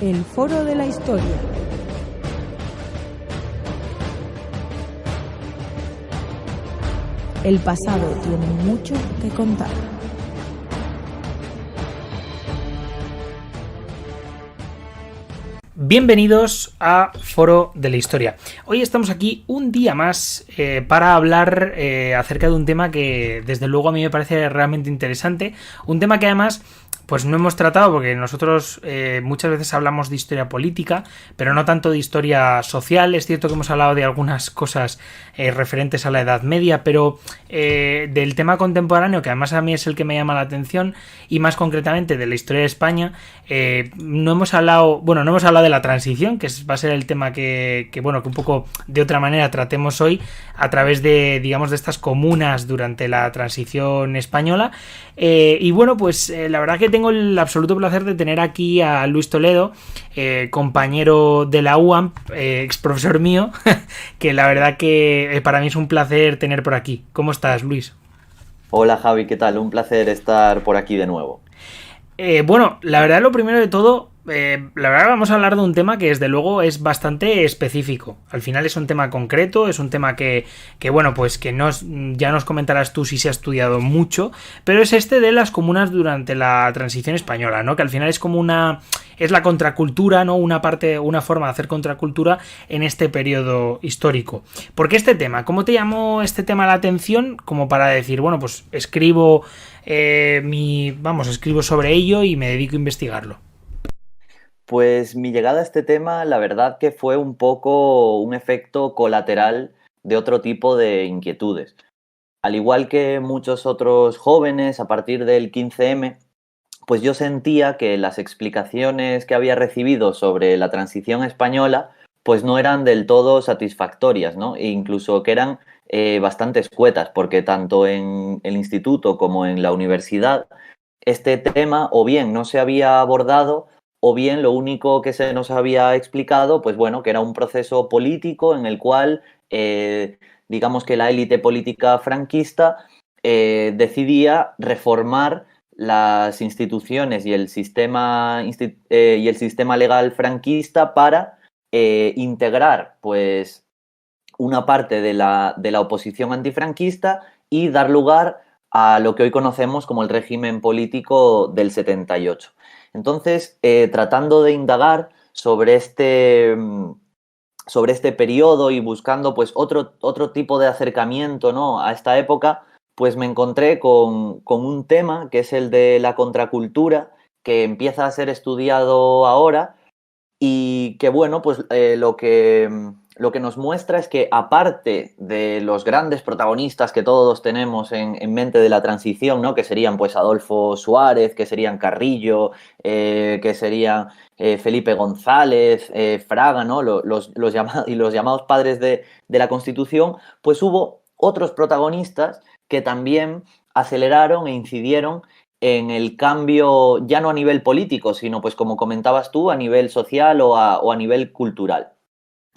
El Foro de la Historia. El pasado tiene mucho que contar. Bienvenidos a Foro de la Historia. Hoy estamos aquí un día más para hablar acerca de un tema que desde luego a mí me parece realmente interesante. Un tema que además pues no hemos tratado porque nosotros muchas veces hablamos de historia política, pero no tanto de historia social. Es cierto que hemos hablado de algunas cosas referentes a la Edad Media, pero del tema contemporáneo, que además a mí es el que me llama la atención, y más concretamente de la historia de España, no hemos hablado de la transición, que va a ser el tema que un poco de otra manera tratemos hoy a través de, digamos, de estas comunas durante la transición española. Y bueno, pues la verdad que tengo el absoluto placer de tener aquí a Luis Toledo, compañero de la UAMP, ex profesor mío, que la verdad que para mí es un placer tener por aquí. ¿Cómo estás, Luis? Hola Javi, ¿qué tal? Un placer estar por aquí de nuevo. Bueno, la verdad, lo primero de todo, la verdad vamos a hablar de un tema que desde luego es bastante específico. Al final es un tema concreto, es un tema que bueno, pues que ya nos comentarás tú si se ha estudiado mucho, pero es este de las comunas durante la transición española, ¿no? Que al final es como es la contracultura, ¿no? Una forma de hacer contracultura en este periodo histórico. ¿Por qué este tema? ¿Cómo te llamó este tema la atención? Como para decir, bueno, pues escribo sobre ello y me dedico a investigarlo. Pues mi llegada a este tema, la verdad que fue un poco un efecto colateral de otro tipo de inquietudes. Al igual que muchos otros jóvenes, a partir del 15M, pues yo sentía que las explicaciones que había recibido sobre la transición española pues no eran del todo satisfactorias, ¿no? E incluso que eran bastante escuetas, porque tanto en el instituto como en la universidad este tema o bien no se había abordado o bien lo único que se nos había explicado, pues bueno, que era un proceso político en el cual digamos que la élite política franquista decidía reformar las instituciones y el sistema legal franquista para integrar pues una parte de la oposición antifranquista y dar lugar a lo que hoy conocemos como el régimen político del 78. Entonces, tratando de indagar sobre este periodo y buscando pues otro tipo de acercamiento, ¿no?, a esta época, pues me encontré con un tema que es el de la contracultura, que empieza a ser estudiado ahora y que, bueno, pues lo que nos muestra es que, aparte de los grandes protagonistas que todos tenemos en mente de la transición, ¿no?, que serían pues Adolfo Suárez, que serían Carrillo, que serían Felipe González, Fraga, ¿no?, los llamados padres de la Constitución, pues hubo otros protagonistas que también aceleraron e incidieron en el cambio, ya no a nivel político, sino, pues como comentabas tú, a nivel social o a nivel cultural.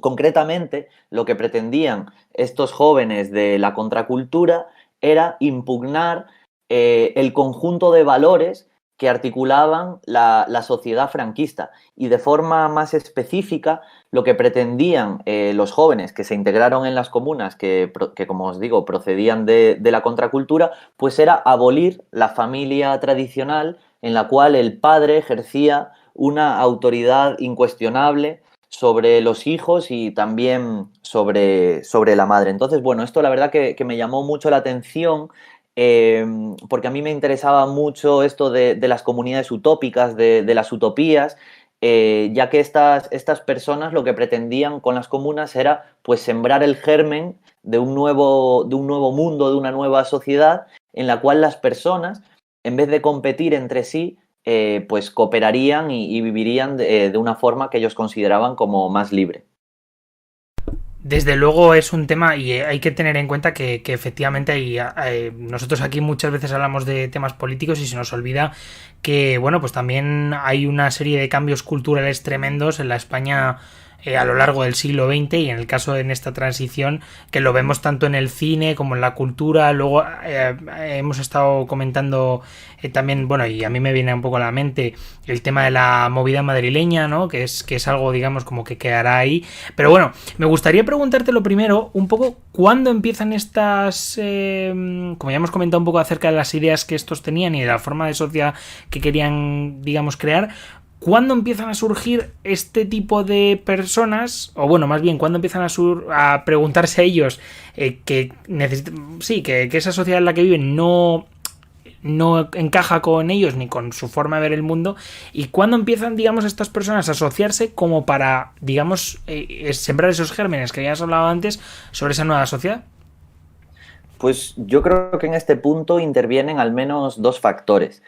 Concretamente, lo que pretendían estos jóvenes de la contracultura era impugnar el conjunto de valores que articulaban la sociedad franquista, y de forma más específica lo que pretendían los jóvenes que se integraron en las comunas, que como os digo procedían de la contracultura, pues era abolir la familia tradicional en la cual el padre ejercía una autoridad incuestionable sobre los hijos y también sobre la madre. Entonces, bueno, esto la verdad que me llamó mucho la atención, porque a mí me interesaba mucho esto de las comunidades utópicas, de las utopías, ya que estas personas lo que pretendían con las comunas era pues sembrar el germen de un nuevo mundo, de una nueva sociedad en la cual las personas, en vez de competir entre sí, pues cooperarían y vivirían de una forma que ellos consideraban como más libre. Desde luego es un tema y hay que tener en cuenta que efectivamente nosotros aquí muchas veces hablamos de temas políticos y se nos olvida que, bueno, pues también hay una serie de cambios culturales tremendos en la España a lo largo del siglo XX y en el caso en esta transición que lo vemos tanto en el cine como en la cultura. Luego hemos estado comentando también, bueno, y a mí me viene un poco a la mente el tema de la movida madrileña, ¿no? Que es algo, digamos, como que quedará ahí. Pero bueno, me gustaría preguntarte lo primero, un poco, ¿cuándo empiezan estas, como ya hemos comentado un poco acerca de las ideas que estos tenían y de la forma de sociedad que querían, digamos, crear? ¿Cuándo empiezan a surgir este tipo de personas? O bueno, más bien, ¿cuándo empiezan a preguntarse a ellos que esa sociedad en la que viven no encaja con ellos ni con su forma de ver el mundo? ¿Y cuándo empiezan, digamos, estas personas a asociarse como para, digamos, sembrar esos gérmenes que ya has hablado antes sobre esa nueva sociedad? Pues yo creo que en este punto intervienen al menos dos factores.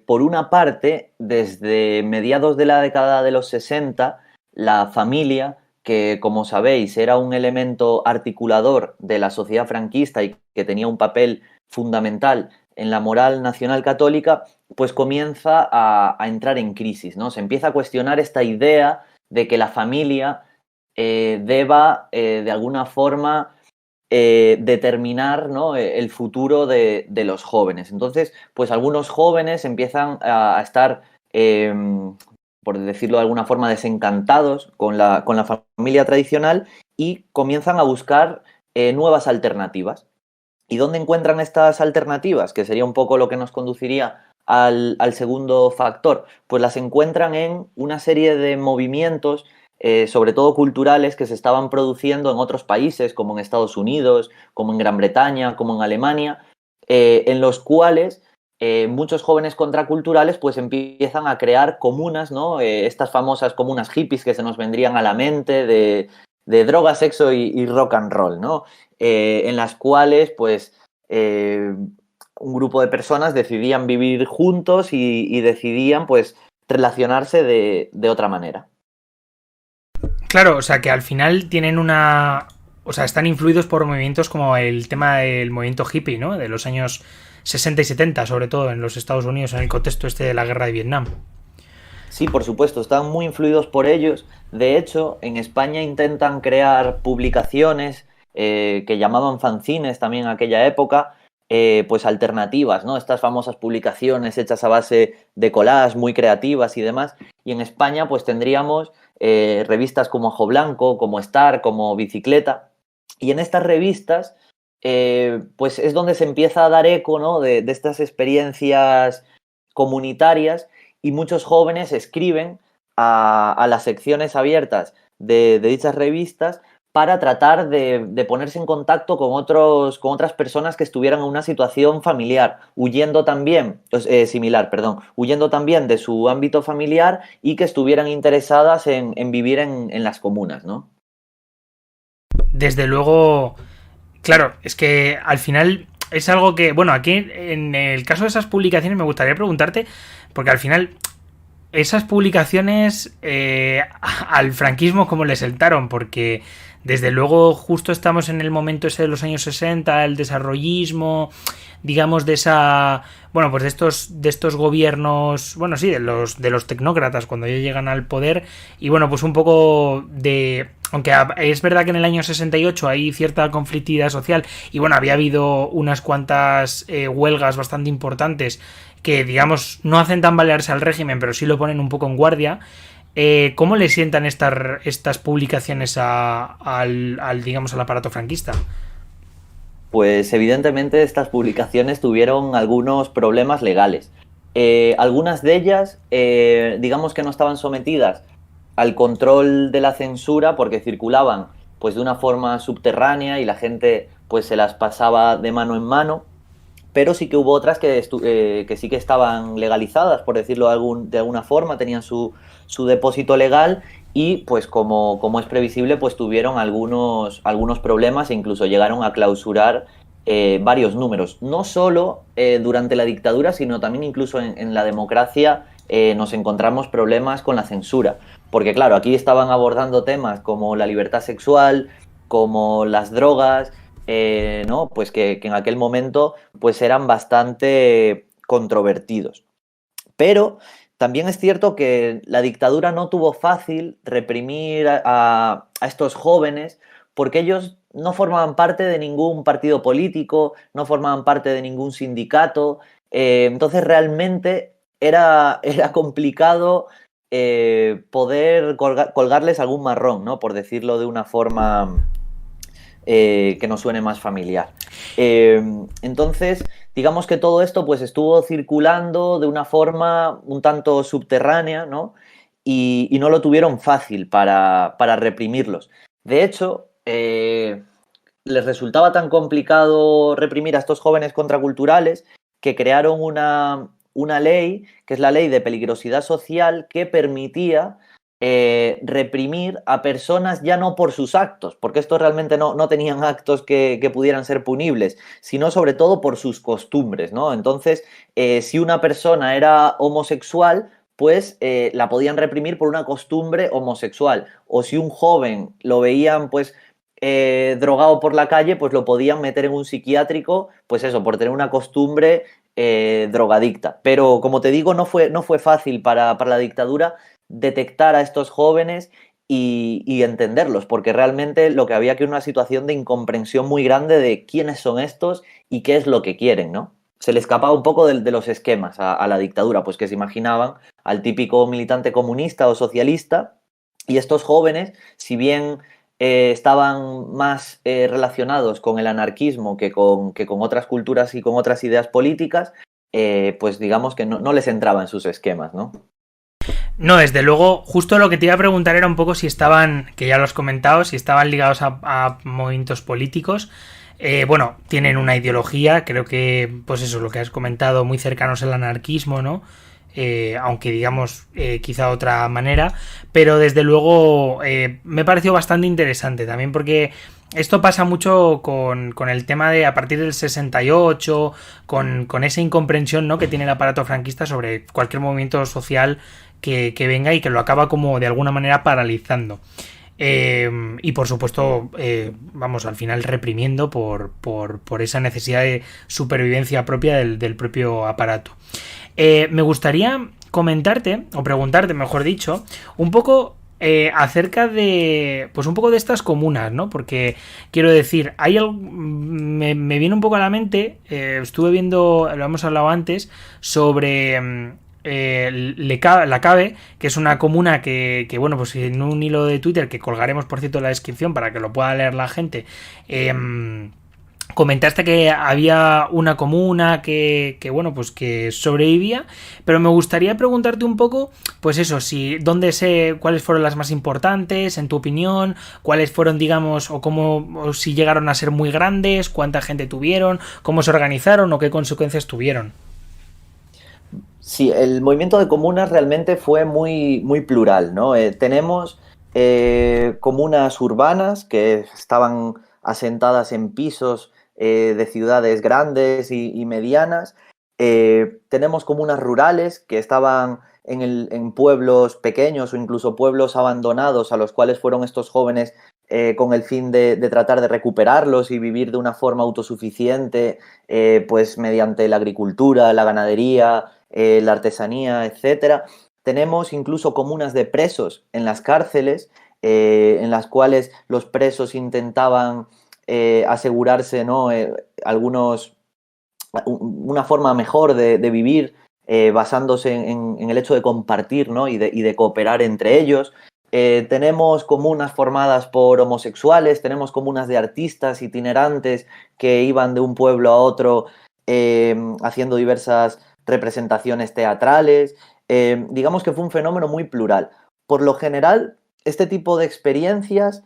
Por una parte, desde mediados de la década de los 60, la familia, que como sabéis era un elemento articulador de la sociedad franquista y que tenía un papel fundamental en la moral nacional católica, pues comienza a entrar en crisis, ¿no? Se empieza a cuestionar esta idea de que la familia deba de alguna forma determinar, ¿no?, el futuro de los jóvenes. Entonces, pues algunos jóvenes empiezan a estar, por decirlo de alguna forma, desencantados con la familia tradicional y comienzan a buscar nuevas alternativas. ¿Y dónde encuentran estas alternativas? Que sería un poco lo que nos conduciría al segundo factor. Pues las encuentran en una serie de movimientos sobre todo culturales, que se estaban produciendo en otros países, como en Estados Unidos, como en Gran Bretaña, como en Alemania, en los cuales muchos jóvenes contraculturales pues empiezan a crear comunas, ¿no? Estas famosas comunas hippies que se nos vendrían a la mente de droga, sexo y rock and roll, ¿no? En las cuales pues un grupo de personas decidían vivir juntos y decidían pues relacionarse de otra manera. Claro, o sea que al final tienen una... O sea, están influidos por movimientos como el tema del movimiento hippie, ¿no? De los años 60 y 70, sobre todo en los Estados Unidos, en el contexto este de la guerra de Vietnam. Sí, por supuesto, están muy influidos por ellos. De hecho, en España intentan crear publicaciones que llamaban fanzines también en aquella época, pues alternativas, ¿no? Estas famosas publicaciones hechas a base de collage, muy creativas y demás. Y en España, pues tendríamos revistas como Ajo Blanco, como Star, como Bicicleta. Y en estas revistas, pues es donde se empieza a dar eco, ¿no?, de estas experiencias comunitarias, y muchos jóvenes escriben a las secciones abiertas de dichas revistas para tratar de ponerse en contacto con otras personas que estuvieran en una situación familiar, huyendo también, similar, perdón, huyendo también de su ámbito familiar y que estuvieran interesadas en vivir en las comunas, ¿no? Desde luego, claro, es que al final es algo que, bueno, aquí en el caso de esas publicaciones me gustaría preguntarte, porque al final esas publicaciones al franquismo cómo le sentaron, porque desde luego justo estamos en el momento ese de los años 60, el desarrollismo, digamos de esa, bueno, pues de estos gobiernos, bueno, sí, de los tecnócratas cuando ya llegan al poder, y bueno, pues un poco de, aunque es verdad que en el año 68 hay cierta conflictividad social y bueno, había habido unas cuantas huelgas bastante importantes que, digamos, no hacen tambalearse al régimen, pero sí lo ponen un poco en guardia. ¿Cómo le sientan estas publicaciones digamos, al aparato franquista? Pues evidentemente estas publicaciones tuvieron algunos problemas legales. Algunas de ellas, digamos que no estaban sometidas al control de la censura porque circulaban pues de una forma subterránea y la gente pues se las pasaba de mano en mano, pero sí que hubo otras que sí que estaban legalizadas, por decirlo de alguna forma, tenían su depósito legal y, pues como es previsible, pues tuvieron algunos problemas e incluso llegaron a clausurar varios números. No solo durante la dictadura, sino también incluso en la democracia nos encontramos problemas con la censura. Porque claro, aquí estaban abordando temas como la libertad sexual, como las drogas, ¿no? Pues que en aquel momento pues eran bastante controvertidos. Pero también es cierto que la dictadura no tuvo fácil reprimir a estos jóvenes porque ellos no formaban parte de ningún partido político, no formaban parte de ningún sindicato, entonces realmente era complicado poder colgarles algún marrón, ¿no? Por decirlo de una forma que nos suene más familiar. Entonces, digamos que todo esto pues estuvo circulando de una forma un tanto subterránea, ¿no? Y no lo tuvieron fácil para reprimirlos. De hecho, les resultaba tan complicado reprimir a estos jóvenes contraculturales que crearon una ley, que es la ley de peligrosidad social, que permitía reprimir a personas ya no por sus actos, porque estos realmente no tenían actos que pudieran ser punibles, sino sobre todo por sus costumbres, ¿no? Entonces, si una persona era homosexual, pues la podían reprimir por una costumbre homosexual. O si un joven lo veían, pues, drogado por la calle, pues lo podían meter en un psiquiátrico, pues eso, por tener una costumbre drogadicta. Pero, como te digo, no fue fácil para la dictadura detectar a estos jóvenes y entenderlos, porque realmente lo que había que era una situación de incomprensión muy grande de quiénes son estos y qué es lo que quieren, ¿no? Se le escapaba un poco de los esquemas a la dictadura, pues que se imaginaban al típico militante comunista o socialista, y estos jóvenes, si bien estaban más relacionados con el anarquismo que con otras culturas y con otras ideas políticas, pues digamos que no les entraba en sus esquemas, ¿no? No, desde luego, justo lo que te iba a preguntar era un poco si estaban, que ya lo has comentado, si estaban ligados a movimientos políticos. Bueno, tienen una ideología, creo que, pues eso, lo que has comentado, muy cercanos al anarquismo, ¿no? Aunque digamos quizá de otra manera, pero desde luego me pareció bastante interesante también porque esto pasa mucho con el tema de a partir del 68, con esa incomprensión, ¿no?, que tiene el aparato franquista sobre cualquier movimiento social que venga y que lo acaba como de alguna manera paralizando. Y por supuesto, vamos, al final reprimiendo por esa necesidad de supervivencia propia del propio aparato. Me gustaría comentarte, o preguntarte, mejor dicho, un poco acerca de, pues un poco de estas comunas, ¿no? Porque quiero decir, hay algo, me viene un poco a la mente, estuve viendo, lo hemos hablado antes, sobre la Cabe, que es una comuna que, bueno, pues en un hilo de Twitter que colgaremos, por cierto, en la descripción para que lo pueda leer la gente, comentaste que había una comuna que bueno, pues que sobrevivía, pero me gustaría preguntarte un poco, pues eso, si cuáles fueron las más importantes en tu opinión, cuáles fueron, digamos, o si llegaron a ser muy grandes, cuánta gente tuvieron, cómo se organizaron o qué consecuencias tuvieron. Sí, el movimiento de comunas realmente fue muy plural, ¿no? Tenemos comunas urbanas que estaban asentadas en pisos de ciudades grandes y medianas. Tenemos comunas rurales que estaban en pueblos pequeños o incluso pueblos abandonados a los cuales fueron estos jóvenes con el fin de tratar de recuperarlos y vivir de una forma autosuficiente, pues mediante la agricultura, la ganadería, la artesanía, etcétera. Tenemos incluso comunas de presos en las cárceles, en las cuales los presos intentaban asegurarse, ¿no?, una forma mejor de vivir, basándose en el hecho de compartir, ¿no?, y de cooperar entre ellos. Tenemos comunas formadas por homosexuales, tenemos comunas de artistas itinerantes que iban de un pueblo a otro haciendo diversas representaciones teatrales. Digamos que fue un fenómeno muy plural. Por lo general, este tipo de experiencias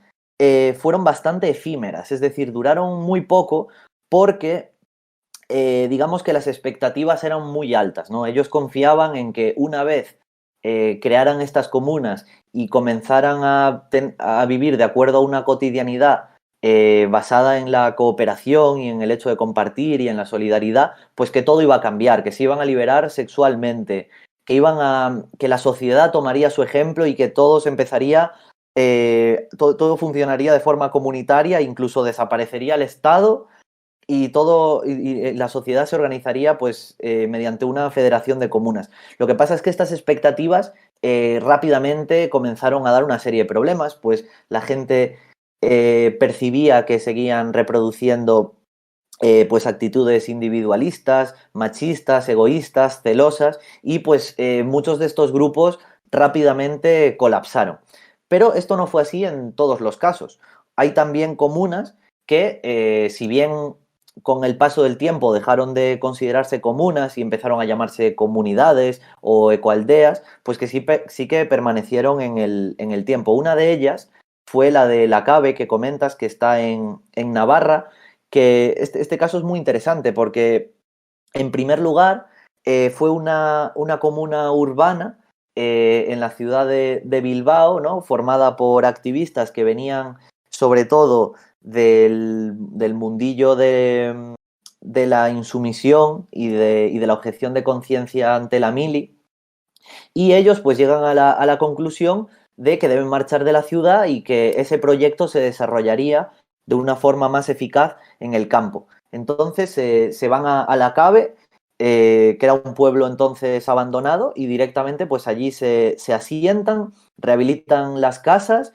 fueron bastante efímeras, es decir, duraron muy poco porque digamos que las expectativas eran muy altas, ¿no? Ellos confiaban en que una vez crearan estas comunas y comenzaran a vivir de acuerdo a una cotidianidad basada en la cooperación y en el hecho de compartir y en la solidaridad, pues que todo iba a cambiar, que se iban a liberar sexualmente, que la sociedad tomaría su ejemplo y que todo empezaría, todo funcionaría de forma comunitaria, incluso desaparecería el Estado y la sociedad se organizaría pues mediante una federación de comunas. Lo que pasa es que estas expectativas rápidamente comenzaron a dar una serie de problemas, pues la gente percibía que seguían reproduciendo pues actitudes individualistas, machistas, egoístas, celosas, y pues muchos de estos grupos rápidamente colapsaron. Pero esto no fue así en todos los casos. Hay también comunas que, si bien con el paso del tiempo dejaron de considerarse comunas y empezaron a llamarse comunidades o ecoaldeas, pues que sí que permanecieron en el tiempo. Una de ellas fue la de La Cabe, que comentas, que está en Navarra, que este caso es muy interesante porque, en primer lugar, fue una comuna urbana en la ciudad de Bilbao, ¿no? Formada por activistas que venían sobre todo del mundillo de la insumisión y de la objeción de conciencia ante la mili, y ellos pues llegan a la conclusión de que deben marchar de la ciudad y que ese proyecto se desarrollaría de una forma más eficaz en el campo. Entonces se van a La Cabe, que era un pueblo entonces abandonado, y directamente pues allí se asientan, rehabilitan las casas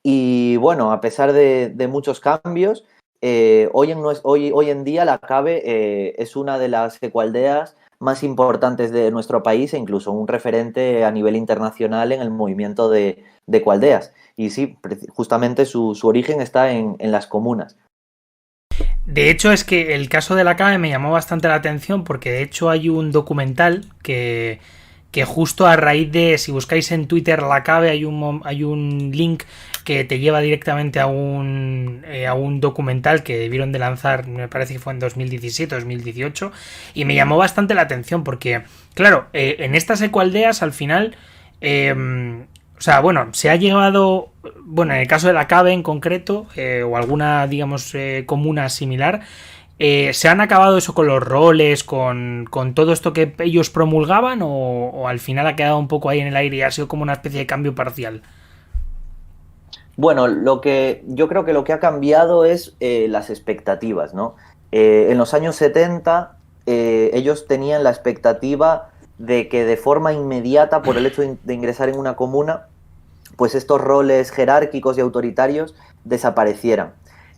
y bueno, a pesar de muchos cambios, hoy en día La Cabe es una de las ecoaldeas más importantes de nuestro país e incluso un referente a nivel internacional en el movimiento de ecoaldeas. Y sí, justamente su origen está en las comunas. De hecho, es que el caso de la CAE me llamó bastante la atención porque de hecho hay un documental que justo a raíz de, si buscáis en Twitter la CAE, hay un link que te lleva directamente a un documental que debieron de lanzar, me parece que fue en 2017 o 2018, y me llamó bastante la atención porque, claro, en estas ecoaldeas al final... o sea, bueno, se ha llegado, bueno, en el caso de la CABE en concreto, o alguna, digamos, comuna similar, ¿se han acabado eso con los roles, con todo esto que ellos promulgaban, o al final ha quedado un poco ahí en el aire y ha sido como una especie de cambio parcial? Bueno, yo creo que lo que ha cambiado es las expectativas, ¿no? En los años 70 ellos tenían la expectativa de que de forma inmediata, por el hecho de ingresar en una comuna, pues estos roles jerárquicos y autoritarios desaparecieran.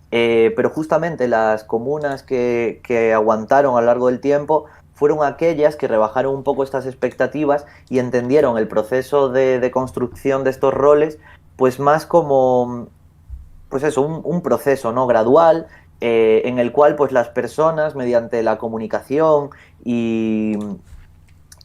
Pero justamente las comunas que aguantaron a lo largo del tiempo fueron aquellas que rebajaron un poco estas expectativas y entendieron el proceso de construcción de estos roles pues más como, pues eso, un proceso, ¿no? Gradual, en el cual pues las personas, mediante la comunicación y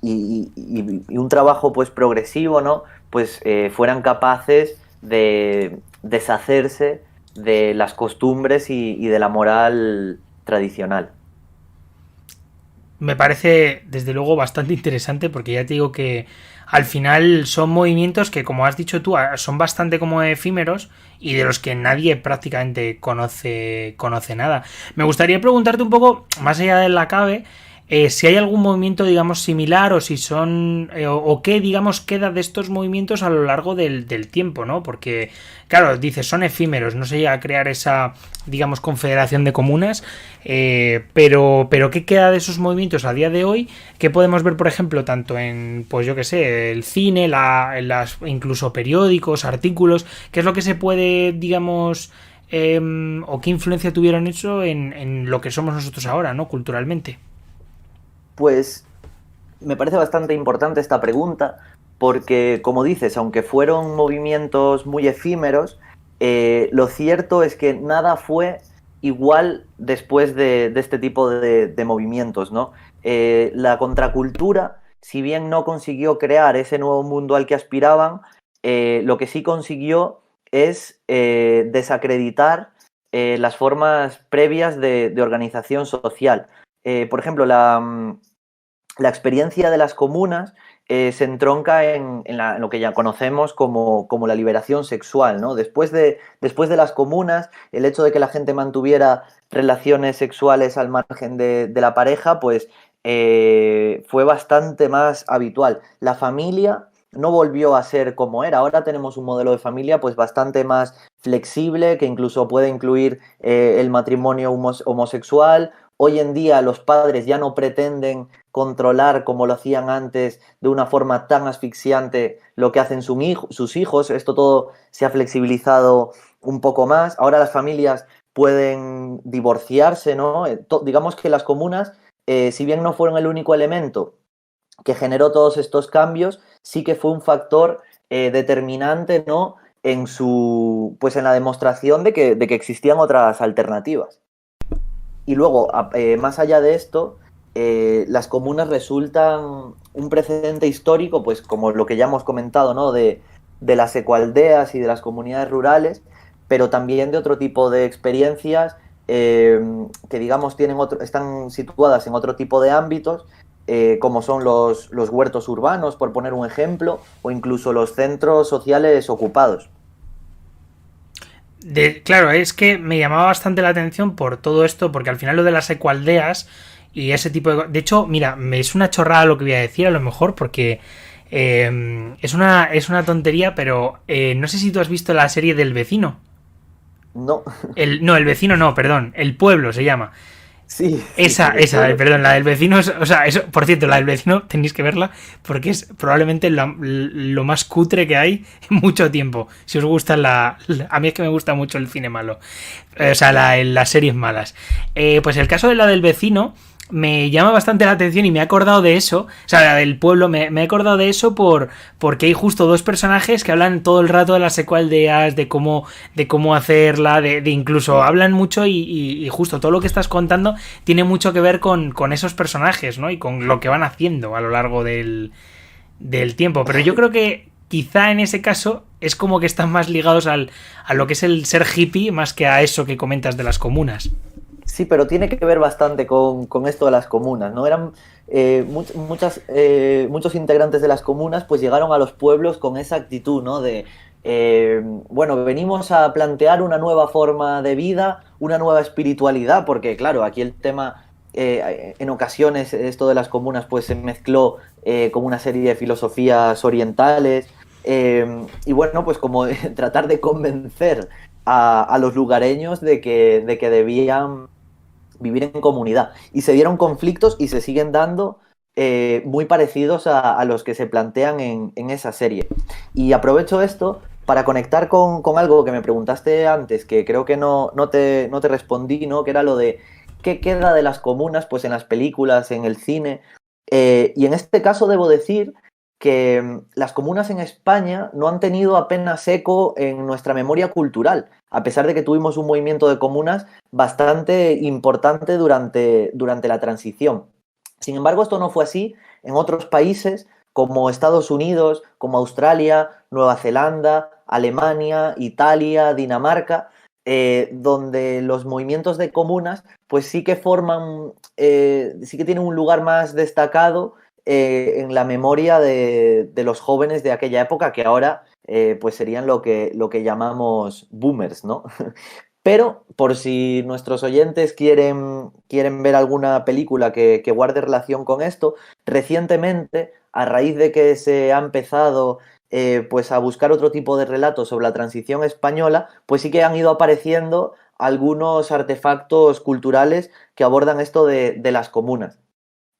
un trabajo pues progresivo, ¿no? Pues fueran capaces de deshacerse de las costumbres y de la moral tradicional. Me parece, desde luego, bastante interesante porque ya te digo que al final son movimientos que, como has dicho tú, son bastante como efímeros y de los que nadie prácticamente conoce nada. Me gustaría preguntarte un poco, más allá de la CABE, si hay algún movimiento, digamos, similar o si son, o qué, digamos, queda de estos movimientos a lo largo del tiempo, ¿no? Porque, claro, dices, son efímeros, no se llega a crear esa, digamos, confederación de comunas, pero ¿qué queda de esos movimientos a día de hoy? ¿Qué podemos ver, por ejemplo, tanto en, pues yo qué sé, el cine, incluso periódicos, artículos? ¿Qué es lo que se puede, digamos, o qué influencia tuvieron eso en lo que somos nosotros ahora, ¿no? Culturalmente. Pues me parece bastante importante esta pregunta porque, como dices, aunque fueron movimientos muy efímeros, lo cierto es que nada fue igual después de este tipo de movimientos, ¿no? La contracultura, si bien no consiguió crear ese nuevo mundo al que aspiraban, lo que sí consiguió es desacreditar las formas previas de organización social. Por ejemplo, la experiencia de las comunas se entronca en lo que ya conocemos como la liberación sexual, ¿no? Después de las comunas, el hecho de que la gente mantuviera relaciones sexuales al margen de la pareja, pues fue bastante más habitual. La familia no volvió a ser como era. Ahora tenemos un modelo de familia pues bastante más flexible, que incluso puede incluir el matrimonio homosexual. Hoy en día los padres ya no pretenden controlar como lo hacían antes de una forma tan asfixiante lo que hacen sus hijos. Esto todo se ha flexibilizado un poco más. Ahora las familias pueden divorciarse, ¿no? Digamos que las comunas, si bien no fueron el único elemento que generó todos estos cambios, sí que fue un factor determinante, ¿no? Pues en la demostración de que existían otras alternativas. Y luego, más allá de esto, las comunas resultan un precedente histórico, pues como lo que ya hemos comentado, ¿no? De las ecoaldeas y de las comunidades rurales, pero también de otro tipo de experiencias que, digamos, están situadas en otro tipo de ámbitos, como son los huertos urbanos, por poner un ejemplo, o incluso los centros sociales ocupados. Claro, es que me llamaba bastante la atención por todo esto, porque al final lo de las ecoaldeas y ese tipo de... De hecho, mira, es una chorrada lo que voy a decir a lo mejor, porque es una tontería, pero no sé si tú has visto la serie del vecino. No, No, el vecino no, perdón, el pueblo se llama. sí, sí, sí, del pueblo. Perdón, la del vecino, o sea, eso, por cierto, la del vecino tenéis que verla porque es probablemente lo más cutre que hay en mucho tiempo. Si os gusta a mí es que me gusta mucho el cine malo, o sea, las series malas. Pues el caso de la del vecino me llama bastante la atención y me he acordado de eso, o sea, la del pueblo, me he acordado de eso porque hay justo dos personajes que hablan todo el rato de las ecoaldeas, de cómo hacerla, de incluso hablan mucho y justo todo lo que estás contando tiene mucho que ver con esos personajes, ¿no? Y con lo que van haciendo a lo largo del tiempo. Pero yo creo que quizá en ese caso es como que están más ligados a lo que es el ser hippie más que a eso que comentas de las comunas. Sí, pero tiene que ver bastante con esto de las comunas, ¿no? Eran muchos integrantes de las comunas pues llegaron a los pueblos con esa actitud, ¿no? Bueno, venimos a plantear una nueva forma de vida, una nueva espiritualidad, porque claro, aquí el tema, en ocasiones esto de las comunas pues se mezcló con una serie de filosofías orientales, y bueno, pues como tratar de convencer a los lugareños de que debían vivir en comunidad. Y se dieron conflictos y se siguen dando muy parecidos a los que se plantean en esa serie. Y aprovecho esto para conectar con algo que me preguntaste antes, que creo que no te respondí, ¿no? Que era lo de qué queda de las comunas pues en las películas, en el cine. Y en este caso debo decir que las comunas en España no han tenido apenas eco en nuestra memoria cultural, a pesar de que tuvimos un movimiento de comunas bastante importante durante la transición. Sin embargo, esto no fue así en otros países como Estados Unidos, como Australia, Nueva Zelanda, Alemania, Italia, Dinamarca, donde los movimientos de comunas pues sí que sí que tienen un lugar más destacado en la memoria de los jóvenes de aquella época, que ahora pues serían lo que llamamos boomers, ¿no? Pero por si nuestros oyentes quieren ver alguna película que guarde relación con esto, recientemente, a raíz de que se ha empezado pues a buscar otro tipo de relatos sobre la transición española, pues sí que han ido apareciendo algunos artefactos culturales que abordan esto de las comunas.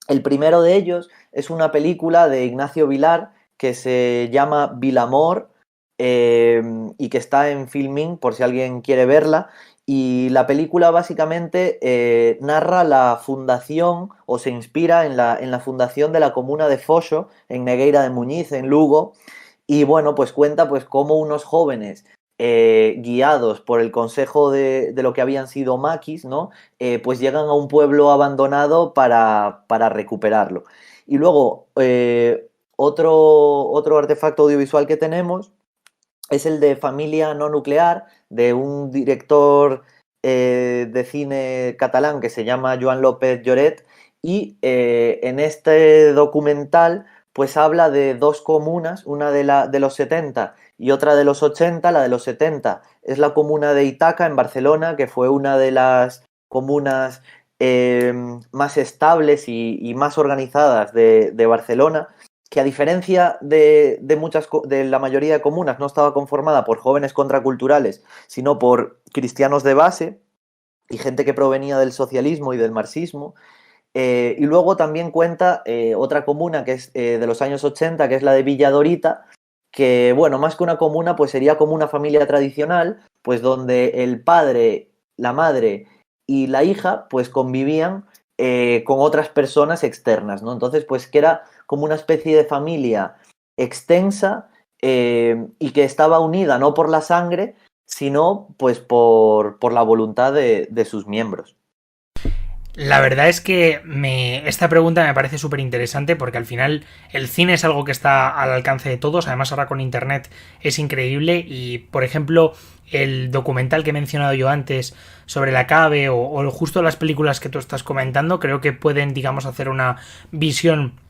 El primero de ellos es una película de Ignacio Vilar que se llama Vilamor, y que está en Filmin por si alguien quiere verla. Y la película básicamente narra la fundación o se inspira en la fundación de la comuna de Foxo, en Negueira de Muñiz, en Lugo. Y bueno, pues cuenta pues cómo unos jóvenes guiados por el consejo de lo que habían sido maquis, ¿no? Pues llegan a un pueblo abandonado para recuperarlo. Y luego, otro artefacto audiovisual que tenemos es el de Familia no nuclear, de un director de cine catalán que se llama Joan López Lloret, y en este documental pues habla de dos comunas, una de los 70 y otra de los 80. La de los 70 es la comuna de Itaca, en Barcelona, que fue una de las comunas más estables y más organizadas de Barcelona, que a diferencia de la mayoría de comunas no estaba conformada por jóvenes contraculturales, sino por cristianos de base y gente que provenía del socialismo y del marxismo. Y luego también cuenta otra comuna que es de los años 80, que es la de Villadorita, que, bueno, más que una comuna, pues sería como una familia tradicional, pues donde el padre, la madre y la hija, pues convivían con otras personas externas, ¿no? Entonces, pues que era como una especie de familia extensa y que estaba unida no por la sangre, sino pues por la voluntad de sus miembros. La verdad es que esta pregunta me parece súper interesante porque al final el cine es algo que está al alcance de todos, además ahora con internet es increíble y por ejemplo el documental que he mencionado yo antes sobre la CABE o justo las películas que tú estás comentando creo que pueden digamos hacer una visión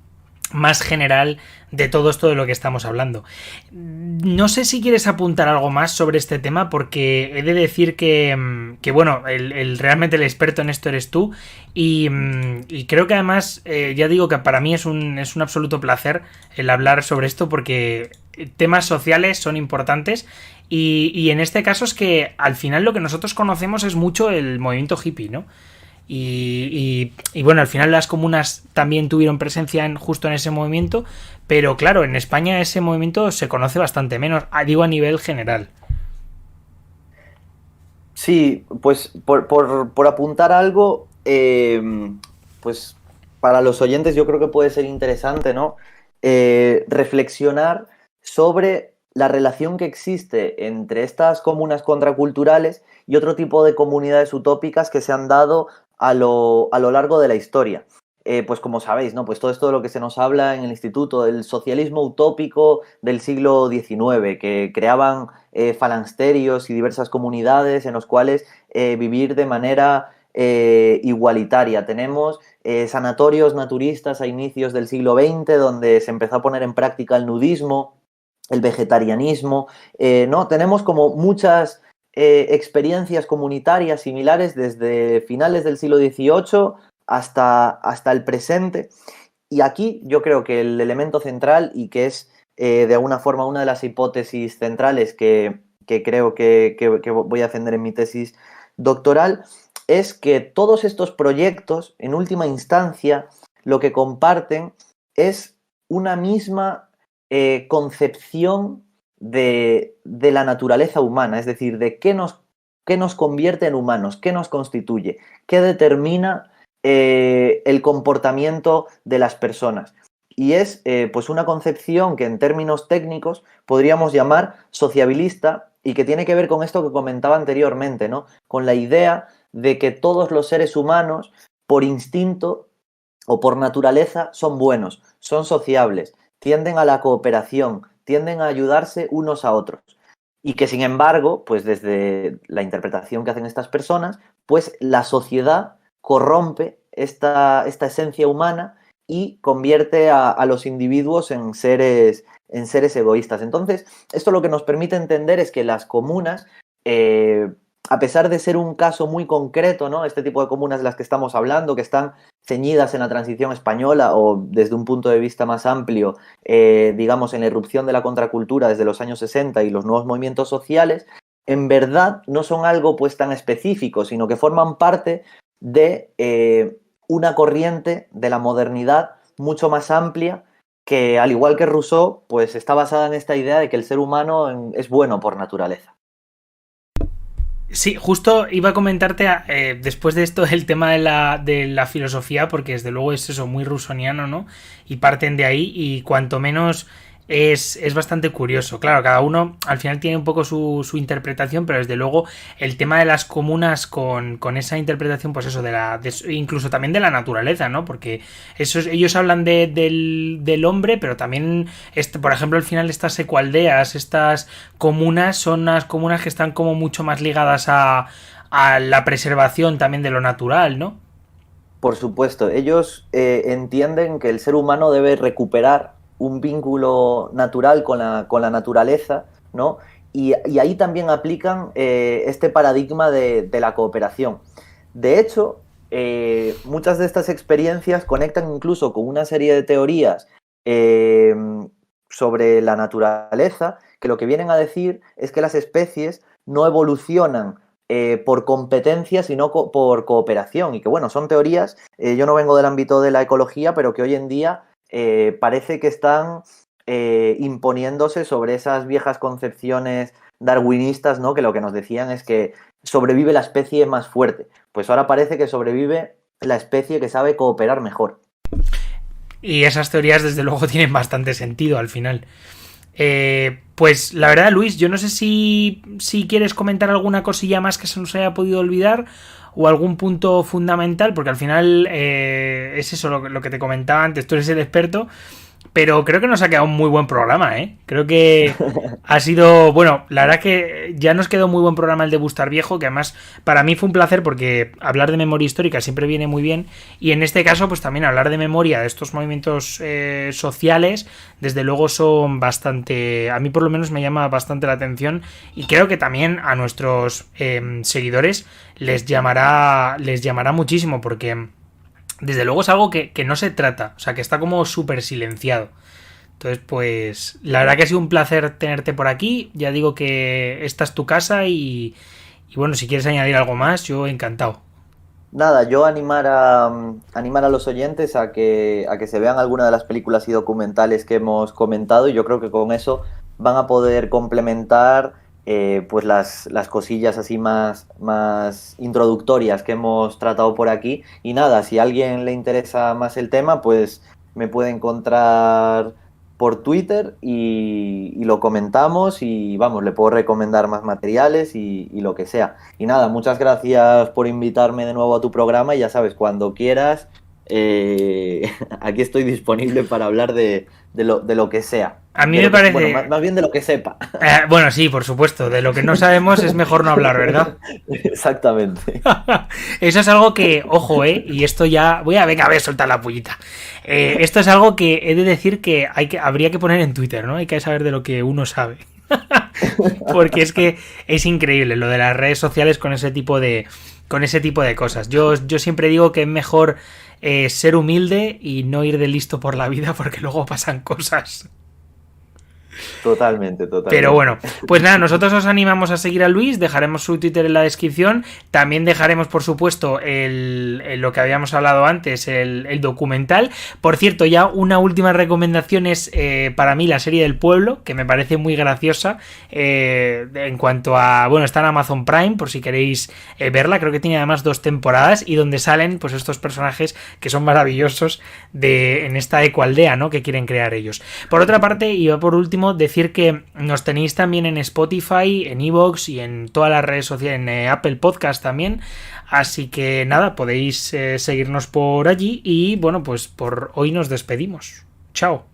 más general de todo esto de lo que estamos hablando. No sé si quieres apuntar algo más sobre este tema porque he de decir que bueno, realmente el experto en esto eres tú y creo que además ya digo que para mí es un absoluto placer el hablar sobre esto porque temas sociales son importantes y en este caso es que al final lo que nosotros conocemos es mucho el movimiento hippie, ¿no? Y bueno, al final las comunas también tuvieron presencia justo en ese movimiento, pero claro, en España ese movimiento se conoce bastante menos, digo a nivel general. Sí, pues por apuntar algo, pues para los oyentes yo creo que puede ser interesante, ¿no? Reflexionar sobre la relación que existe entre estas comunas contraculturales y otro tipo de comunidades utópicas que se han dado a lo largo de la historia. Pues como sabéis, ¿no? Pues todo esto de lo que se nos habla en el instituto, del socialismo utópico del siglo XIX, que creaban falansterios y diversas comunidades en los cuales vivir de manera igualitaria. Tenemos sanatorios naturistas a inicios del siglo XX, donde se empezó a poner en práctica el nudismo, el vegetarianismo, ¿no? Tenemos como muchas experiencias comunitarias similares desde finales del siglo XVIII hasta el presente. Y aquí yo creo que el elemento central y que es de alguna forma una de las hipótesis centrales que creo que voy a defender en mi tesis doctoral es que todos estos proyectos, en última instancia, lo que comparten es una misma concepción de la naturaleza humana, es decir, de qué nos convierte en humanos, qué nos constituye, qué determina el comportamiento de las personas. Y es pues una concepción que en términos técnicos podríamos llamar sociabilista y que tiene que ver con esto que comentaba anteriormente, ¿no? Con la idea de que todos los seres humanos, por instinto o por naturaleza, son buenos, son sociables, tienden a la cooperación, tienden a ayudarse unos a otros. Y que, sin embargo, pues desde la interpretación que hacen estas personas, pues la sociedad corrompe esta esencia humana y convierte a los individuos en seres egoístas. Entonces, esto lo que nos permite entender es que las comunas, a pesar de ser un caso muy concreto, ¿no? Este tipo de comunas de las que estamos hablando, que están ceñidas en la transición española o desde un punto de vista más amplio, digamos, en la irrupción de la contracultura desde los años 60 y los nuevos movimientos sociales, en verdad no son algo pues tan específico, sino que forman parte de una corriente de la modernidad mucho más amplia que, al igual que Rousseau, pues está basada en esta idea de que el ser humano es bueno por naturaleza. Sí, justo iba a comentarte después de esto el tema de la filosofía, porque desde luego es eso, muy rusoniano, ¿no? Y parten de ahí y cuanto menos es bastante curioso. Claro, cada uno al final tiene un poco su interpretación, pero desde luego el tema de las comunas con esa interpretación, pues eso, incluso también de la naturaleza, ¿no? Porque ellos hablan del hombre, pero también, por ejemplo, al final estas ecoaldeas, estas comunas, son unas comunas que están como mucho más ligadas a la preservación también de lo natural, ¿no? Por supuesto, ellos entienden que el ser humano debe recuperar un vínculo natural con la naturaleza, ¿no? Y ahí también aplican este paradigma de la cooperación. De hecho, muchas de estas experiencias conectan incluso con una serie de teorías sobre la naturaleza, que lo que vienen a decir es que las especies no evolucionan por competencia, sino por cooperación. Y que, bueno, son teorías, yo no vengo del ámbito de la ecología, pero que hoy en día parece que están imponiéndose sobre esas viejas concepciones darwinistas, ¿no? Que lo que nos decían es que sobrevive la especie más fuerte. Pues ahora parece que sobrevive la especie que sabe cooperar mejor. Y esas teorías, desde luego, tienen bastante sentido al final. Pues la verdad, Luis, yo no sé si quieres comentar alguna cosilla más que se nos haya podido olvidar o algún punto fundamental, porque al final es eso lo que te comentaba antes, tú eres el experto. Pero creo que nos ha quedado un muy buen programa, ¿eh? Creo que ha sido... Bueno, la verdad que ya nos quedó muy buen programa el de Bustar Viejo, que además para mí fue un placer porque hablar de memoria histórica siempre viene muy bien. Y en este caso, pues también hablar de memoria de estos movimientos sociales, desde luego son bastante... A mí por lo menos me llama bastante la atención y creo que también a nuestros seguidores les llamará muchísimo porque... Desde luego es algo que no se trata, o sea, que está como súper silenciado. Entonces, pues, la verdad que ha sido un placer tenerte por aquí. Ya digo que esta es tu casa y bueno, si quieres añadir algo más, yo encantado. Nada, yo animar a los oyentes a que se vean alguna de las películas y documentales que hemos comentado, y yo creo que con eso van a poder complementar pues las cosillas así más introductorias que hemos tratado por aquí. Y nada, si a alguien le interesa más el tema, pues me puede encontrar por Twitter y lo comentamos y vamos, le puedo recomendar más materiales y lo que sea. Y nada, muchas gracias por invitarme de nuevo a tu programa y ya sabes, cuando quieras, aquí estoy disponible para hablar de lo que sea. A mí me parece... Bueno, más bien de lo que sepa. Bueno, sí, por supuesto. De lo que no sabemos es mejor no hablar, ¿verdad? Exactamente. Eso es algo que, ojo, y esto ya... Venga, voy a soltar la pullita. Esto es algo que he de decir que habría que poner en Twitter, ¿no? Hay que saber de lo que uno sabe. Porque es que es increíble lo de las redes sociales con ese tipo de cosas. Yo siempre digo que es mejor ser humilde y no ir de listo por la vida porque luego pasan cosas. Totalmente. Pero bueno, pues nada, nosotros os animamos a seguir a Luis, dejaremos su Twitter en la descripción, también dejaremos por supuesto lo que habíamos hablado antes, el documental. Por cierto, ya una última recomendación es para mí la serie del pueblo, que me parece muy graciosa en cuanto a, bueno, está en Amazon Prime por si queréis verla, creo que tiene además 2 temporadas y donde salen pues estos personajes que son maravillosos en esta ecoaldea, ¿no?, que quieren crear ellos. Por otra parte, y por último, decir que nos tenéis también en Spotify, en iVoox y en todas las redes sociales, en Apple Podcast también, así que nada, podéis seguirnos por allí y bueno, pues por hoy nos despedimos. Chao.